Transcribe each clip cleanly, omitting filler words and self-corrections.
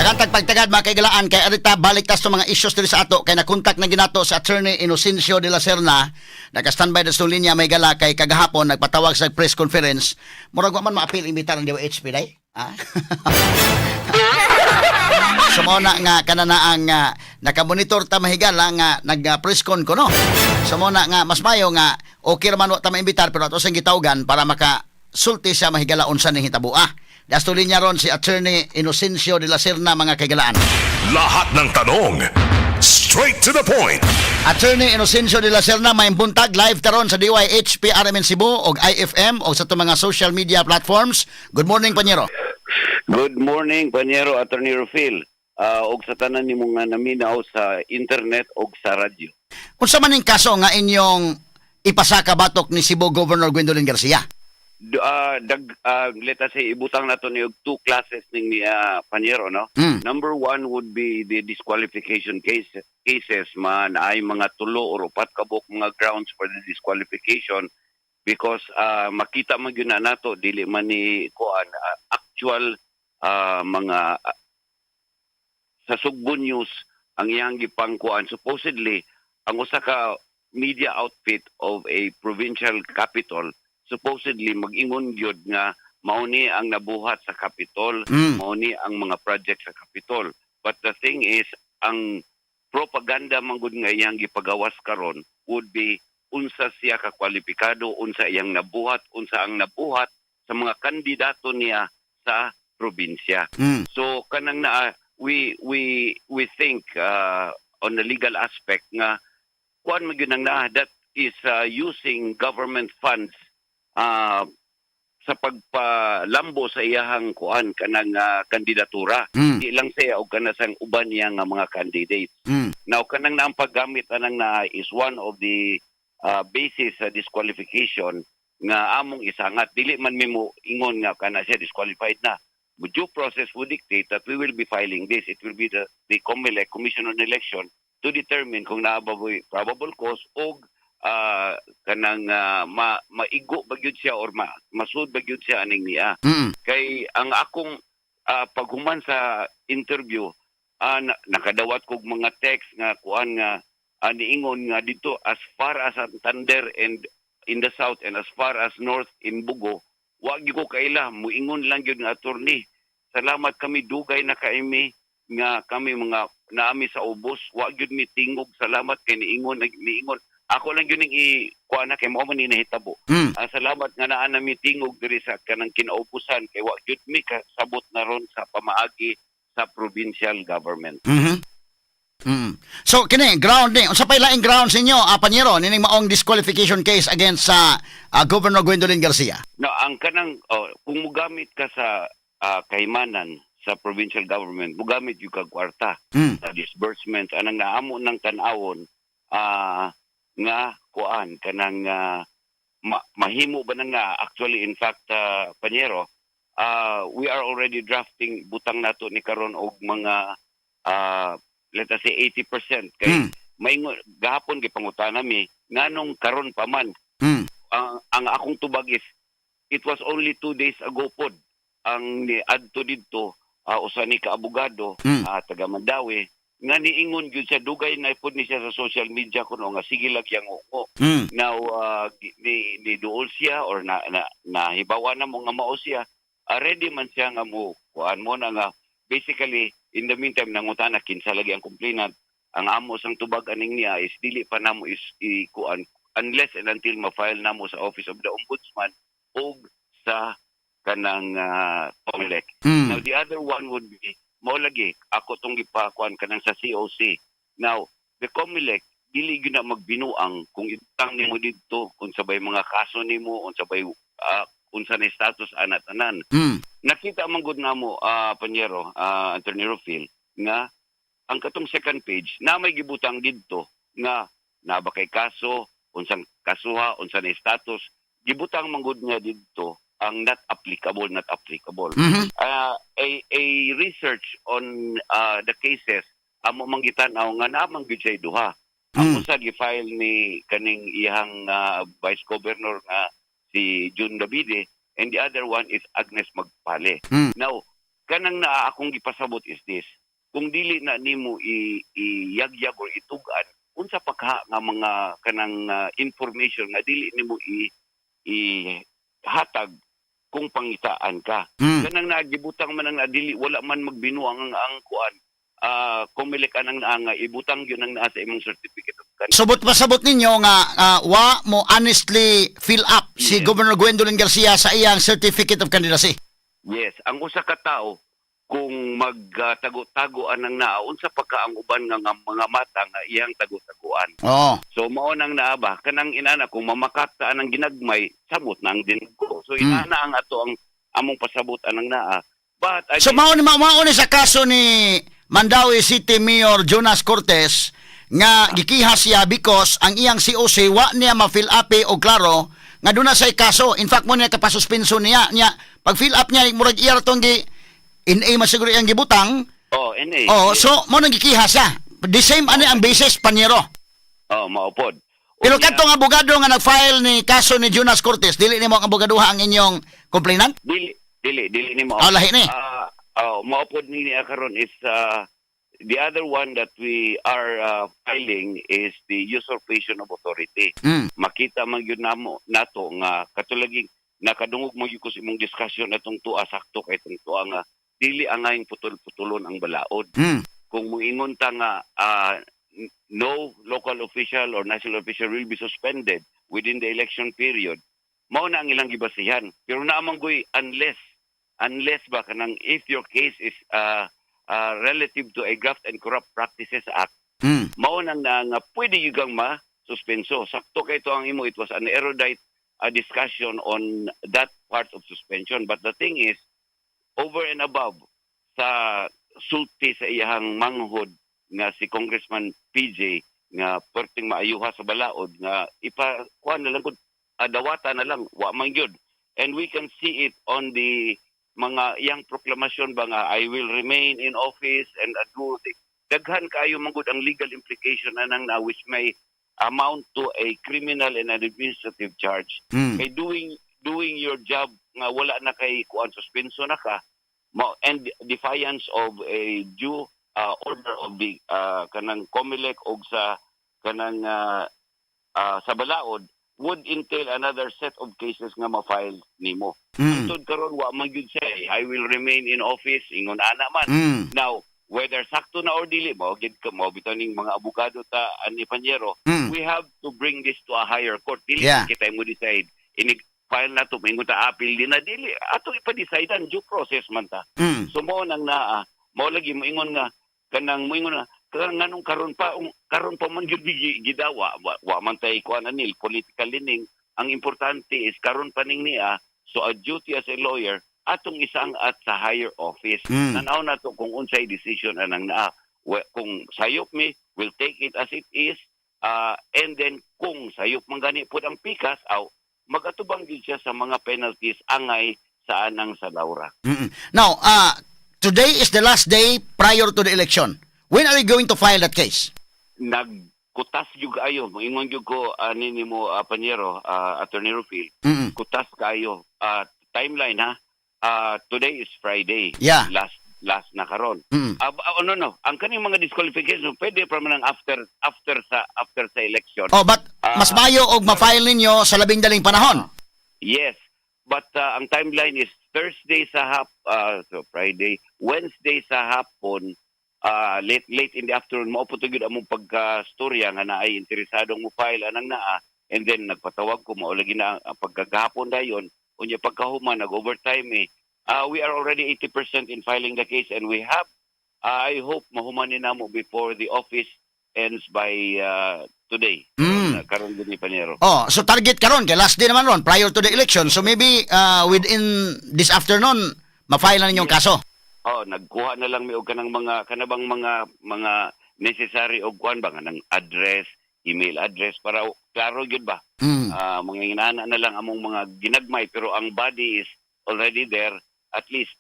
Tagantag pagtagad mga kaigalaan kay arita balik tas mga issues diri sa ato kay nakontak na ginato sa Attorney Inocencio de la Serna. Naka-standby na sa linya may gala kay kagahapon nagpatawag sa press conference. Murag wa man ma-appeal imbitar ang DOHP day. Sumona nga kanana ang nakamonitor ta mahigala nga nag-press con ko no. Sumona nga mas mayo nga okay ra man wa ta maimbitar pero ato sang gitawgan para maka sulti siya mahigala unsa ning hitabo. Dastulin niya ron si Attorney Inocencio de la Serna mga kaigalaan. Lahat ng tanong, straight to the point. Attorney Inocencio de la Serna may buntag live taron sa DYHP RMN Cebu o IFM o sa mga social media platforms. Good morning, Panyero. Good morning, Panyero, Attorney Rufil. Og sa tanan nimo nga naminaw sa internet og sa radyo. Unsa man ning kaso nga inyong ipasaka batok ni Cebu Governor Gwendolyn Garcia? Let us say ibutang nato ni og two classes ning Panyero, no? Number one would be the disqualification cases man ay mga tulo or upat kabok mga grounds for the disqualification because makita man gyud na nato dili man ni kuan actual mga sa Sugbo News ang iyang gipangkuan supposedly ang usa ka media outfit of a provincial capital supposedly mag-ingon gyud nga mao ni ang nabuhat sa Capitol, mao ni ang mga project sa Capitol. But the thing is, ang propaganda manggod nga iyang gipagawas karon would be unsa siya ka kwalipikado, unsa iyang nabuhat, unsa ang nabuhat sa mga kandidato niya sa probinsya. So kanang na we think on the legal aspect nga kuan man gyud nang na that is using government funds sa pagpalambo sa iyahang kuan kanang kandidatura. Di lang siya og kana sang uban niya nga mga candidates. Now kanang na ang paggamit anang na is one of the basis sa disqualification nga among isangat. Dili man mimo ingon nga kana siya disqualified na. The due process would dictate that we will be filing this. It will be the COMELEC, Commission on Election, to determine kung naababoy probable cause o kanang maigo bagyud siya or masud bagyud siya aning niya. Kay ang akong paghuman sa interview nakadawat kog mga text nga kuan nga niingon nga dito as far as Santander and in the south and as far as north in Bugo wa gyud ko kaila muingon lang gyud nga attorney. Salamat kami dugay na kaimi nga kami mga naami sa ubos wa gyud mi tingog salamat kay niingon. Ako lang yun yung ikuha na kay mo man hinahitabo. Salamat nga naa na meeting og diri sa kanang kinaubusan kay wa gyud mi kasabot na ron sa pamaagi sa provincial government. So kini grounding unsa pay laing grounds ninyo Panyero nining maong disqualification case against sa Governor Gwendolyn Garcia? No, ang kanang kung mugamit ka sa kaymanan sa provincial government, mugamit yung kagwarta sa disbursement anang naamo ng tanawon nga kuan kanang mahimo ba na nga actually in fact Panyero we are already drafting butang nato ni karon og mga let us say 80% kay may gahapon gipangutan nami nganong karon pa man ang akong tubag is it was only 2 days ago pod ang niadto didto usa ni ka abogado taga Mandawi nga niingon gyud sa dugay na ipod ni siya sa social media kuno nga sige lang yang uko. Now ni duol siya or na hibawa na mo nga mao siya ready man siya nga mo kuan mo na nga basically in the meantime nangutana kinsa lagi ang complainant ang amo sang tubag aning niya is dili pa namo is kuan unless and until ma-file namo sa Office of the Ombudsman o sa kanang COMELEC. Now the other one would be mao lagi ako tong gipakuan kanang sa COC. Now the COMELEC dili gyud na magbinuang kung itang nimo didto kung sabay mga kaso nimo unsa bay unsa ni status anat-anan. Nakita man gud namo Panyero Attorney Rufil nga ang katong second page na may gibutang didto nga na ba kay kaso unsang kasuha unsa ni status gibutang man gud nga didto ang not applicable. A research on the cases amo manggitanaw nga namang gyud siya duha. Ang usa gi-file ni kaning iyang Vice Governor nga si June Davide and the other one is Agnes Magpale. Now kanang naa akong gipasabot is this. Kung dili na nimo iyagyag or itugan, unsa pa ka nga mga kanang information nga dili nimo ihatag kung pangitaan ka. Kanang nagibutang man ang dili wala man magbinuang ang kuan. Kumilik anang nga ibutang yun ang naa sa imong certificate of conduct. Subot pasabot ninyo nga wa mo honestly fill up si Governor Gwendolyn Garcia sa iyang certificate of candidacy. Yes, ang usa ka tao kung magtago-tago anang naa unsa pa ka ang uban nga mga mata nga iyang tago-taguan. Oo. So mao nang naa ba kanang inana kung mamakata anang ginagmay samot na ang dinko. So inana ang ato ang among pasabot anang naa. But So mao ni sa kaso ni Mandawi City Mayor Jonas Cortez nga gikihas siya because ang iyang COC wa niya ma-fill up o klaro nga doon na say kaso. In fact mo niya kapasuspenso niya pag fill up niya murag iya tong gi NA masiguro iyang gibutang. NA. So mo nang gikihas siya. The same ani ang basis panyero. Maupod. Pero kadtong abogado nga nag-file ni kaso ni Jonas Cortez, dili nimo ang abogaduha ang inyong complainant? Dili nimo. Lahi ni. Maupod ni karon is the other one that we are filing is the usurpation of authority. Makita man gyud nato nga katulaging nakadungog mo gyud ko sa imong discussion atong tuwa sakto kay itong tuwa nga dili angay putol-putulon ang balaod. Kung moingon ta nga no local official or national official will be suspended within the election period, mao na ang ilang gibasihan. Pero naamang goy unless ba kanang if your case is relative to a Graft and Corrupt Practices Act, mao nang nga pwede yugang ma-suspenso. Sakto kay ito ang imo, it was an erudite discussion on that part of suspension. But the thing is, over and above sa sulti sa iyahang manghod nga si Congressman PJ nga perting maayuha sa balaod nga ipakuan na lang gud dawata na lang wa man gyud. And we can see it on the mga iyang proklamasyon ba nga I will remain in office and do daghan kayo manggod ang legal implication anang na which may amount to a criminal and an administrative charge. Kay doing your job nga wala na kay kuan suspenso na ka and defiance of a due order of the kanang COMELEC og sa kanang sa balaod would entail another set of cases nga ma-file nimo. Tungod karon wa man gyud say I will remain in office ingon ana man. Now whether sakto na or dili mo gid ka mo bitaning mga abogado ta ani Panyero, we have to bring this to a higher court. Dili kita mo decide ini file na to mingon ta appeal din na dili ato ipa-decide ang due process man ta. So mo nang naa mo lagi mo ingon nga kanang mo ingon nga nganong karon pa man gyud gidawa wa man tay kuan anil political leaning. Ang importante is karon pa ning niya, so a duty as a lawyer atong isang at sa higher office. Nanaw na to kung unsay decision anang naa. Kung sayop mi, will take it as it is. And then kung sayop man gani pud ang pikas, magatubang gyud siya sa mga penalties angay sa anang sa Laura. Now, today is the last day prior to the election. When are you going to file that case? Kutas yung ayo. Ingon yung ko, nini mo, Panyero, Attorney Rufil. Kutas kayo. Timeline, ha? Today is Friday. Yeah. Last na karon. No. Ang kaning mga disqualification, pwede pa man after sa election. But mas mayo og ma-file ninyo sa labing daling panahon. Yes. But ang timeline is Thursday so Friday, Wednesday sa hapon, late in the afternoon mo po gyud among pagka-storya nga naay interesadong mo file anang naa, and then nagpatawag ko mao lagi na pagkagahapon dayon unya pagkahuman nag-overtime we are already 80% in filing the case, and we have I hope mahumanin namo before the office ends by today. Karon gini Panyero. So target karon kay last day naman ron prior to the election, so maybe within this afternoon ma-file na ninyong kaso. Nagkuha na lang mi og kanang kanabang mga necessary og kuan ba nga nang address, email address para klaro gyud ba. Mga inana na lang among mga ginagmay pero ang body is already there. At least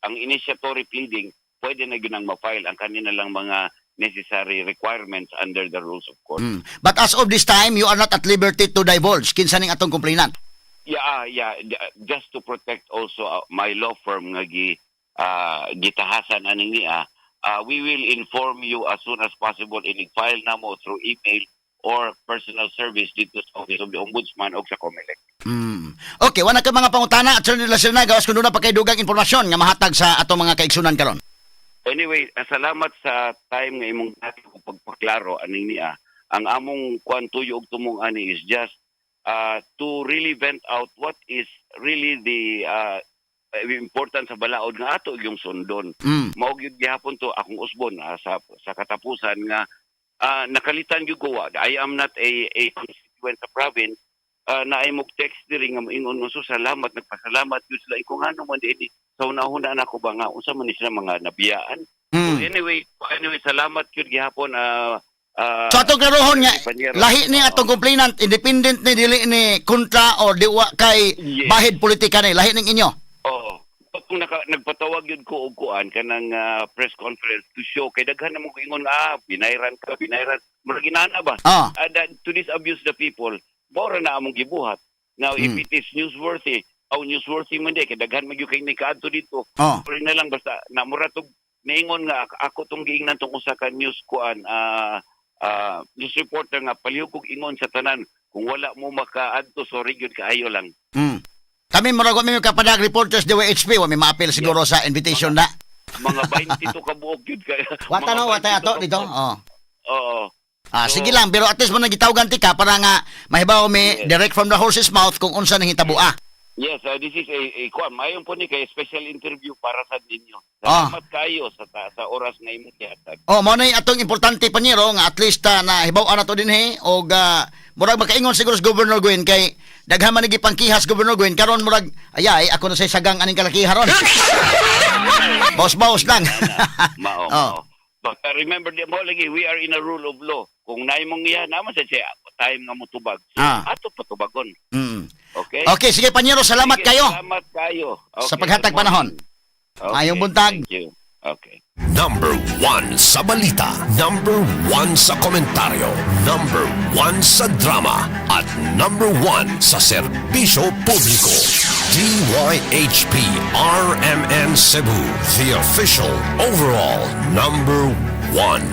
ang initiatory pleading pwede na gyud nang ma-file ang kanina lang mga necessary requirements under the rules of court. But as of this time, you are not at liberty to divulge kinsa ning atong complainant. Just to protect also my law firm nga gitahasan aning niya, we will inform you as soon as possible. File na mo through email or personal service dito sa Office of the Ombudsman o sa COMELEC. Okay, wala ka mga pangutana at sila na gawas kuno na pa kay dugang impormasyon nga mahatag sa atong mga kaigsunan karon. Anyway, salamat sa time nga imong dati ko pagpaklaro aning niya. Ang among kwantuyo og tumong ani is just to really vent out what is really the important sa balaod nga ato yung sundon. Mao gyud gihapon to akong usbon sa katapusan nga nakalitan gyud ko. I am not a constituent sa province. Na ay text diri nga moingon mo salamat, nagpasalamat gyud sila iko ngano man di sa unahuna na ko ba nga unsa man ni sila mga nabiyaan. So anyway, salamat gyud gihapon So atong klarohon nga lahi ni atong complainant independent ni dili ni kontra or diwa kay bahid politika ni lahi ning inyo. Oo. Kung nagpatawag yun ko og kuan kanang press conference to show kay daghan na mo ingon binayran murag inana ba? To disabuse the people, bora na among gibuhat. Now if it is newsworthy man di kay daghan magyud kay ni kaadto dito. Pero na lang basta na muratog niingon nga ako tong giingnan tong usa ka news kuan news reporter nga palihog kog ingon sa tanan kung wala mo makaadto sorry gyud kaayo lang. Kami murag mi kapadag reporters DWHP wa mi maapil siguro sa invitation na. Mga 22 ka buok gyud kay. Wata ato dito. Oo. Sige lang, pero at least mo nagitawgan ti ka para nga mahibaw mi direct from the horse's mouth kung unsa nang hitabo. Yes, this is a kuan mayon po ni kay special interview para sa ninyo. Salamat kayo sa oras nga imong gihatag. Mao nay atong importante panyero nga at least na hibaw-an nato dinhi og murag makaingon siguro sa Governor Gwen kay daghan man nagipangkihas Governor Gwen karon murag ako na say sagang aning kalakiharon. Boss lang. Mao. But remember mo lagi we are in a rule of law. Kung naimong iya naman sa time nga motubag. Ato patubagon. Okay? Okay, sige panyero, salamat kayo. Salamat kayo. Okay, sa paghatag panahon. Okay, Ayong buntag. Thank you. Okay. Number 1 sa balita, number 1 sa komentaryo, number 1 sa drama, at number 1 sa serbisyo publiko. DYHP RMN Cebu, the official overall number 1.